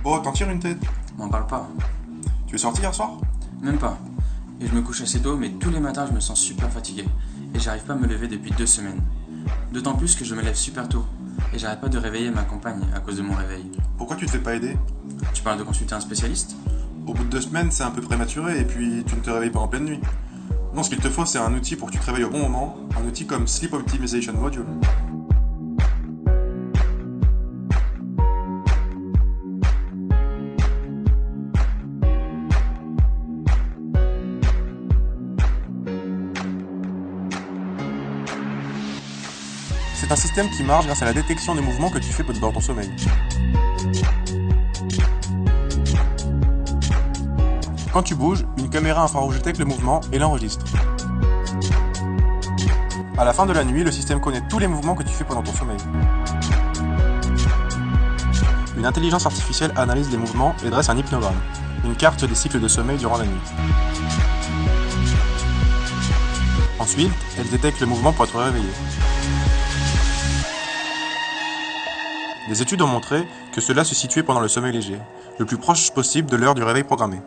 Oh, t'en tires une tête. M'en parle pas. Tu es sorti hier soir? Même pas. Et je me couche assez tôt, mais tous les matins je me sens super fatigué. Et j'arrive pas à me lever depuis 2 semaines. D'autant plus que je me lève super tôt. Et j'arrête pas de réveiller ma compagne à cause de mon réveil. Pourquoi tu te fais pas aider? Tu parles de consulter un spécialiste? Au bout de 2 semaines, c'est un peu prématuré et puis tu ne te réveilles pas en pleine nuit. Non, ce qu'il te faut, c'est un outil pour que tu te réveilles au bon moment, un outil comme Sleep Optimization Module. C'est un système qui marche grâce à la détection des mouvements que tu fais dans ton sommeil. Quand tu bouges, une caméra infrarouge détecte le mouvement et l'enregistre. À la fin de la nuit, le système connaît tous les mouvements que tu fais pendant ton sommeil. Une intelligence artificielle analyse les mouvements et dresse un hypnogramme, une carte des cycles de sommeil durant la nuit. Ensuite, elle détecte le mouvement pour être réveillé. Des études ont montré que cela se situait pendant le sommeil léger, le plus proche possible de l'heure du réveil programmé.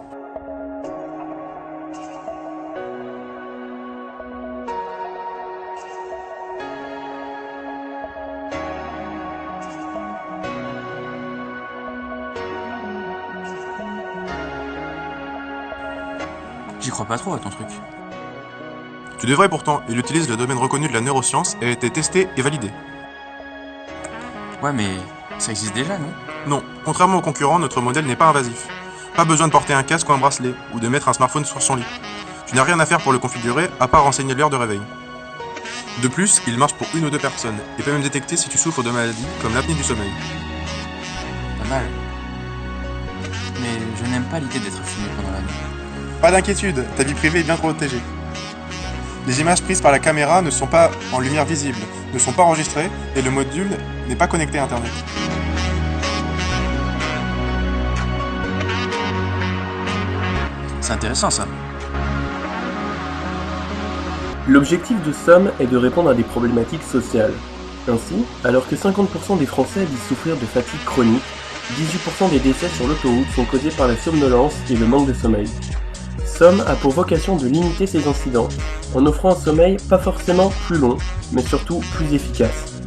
J'y crois pas trop à ton truc. Tu devrais pourtant, il utilise le domaine reconnu de la neuroscience et a été testé et validé. Ouais, mais ça existe déjà, non? Non, contrairement aux concurrents, notre modèle n'est pas invasif. Pas besoin de porter un casque ou un bracelet, ou de mettre un smartphone sur son lit. Tu n'as rien à faire pour le configurer, à part renseigner l'heure de réveil. De plus, il marche pour 1 ou 2 personnes, et peut même détecter si tu souffres de maladies, comme l'apnée du sommeil. Pas mal. Mais je n'aime pas l'idée d'être filmé pendant la nuit. Pas d'inquiétude, ta vie privée est bien protégée. Les images prises par la caméra ne sont pas en lumière visible, ne sont pas enregistrées, et le module n'est pas connecté à Internet. C'est intéressant ça. L'objectif de SOM est de répondre à des problématiques sociales. Ainsi, alors que 50% des Français disent souffrir de fatigue chronique, 18% des décès sur l'autoroute sont causés par la somnolence et le manque de sommeil. SOM a pour vocation de limiter ces incidents, en offrant un sommeil pas forcément plus long, mais surtout plus efficace.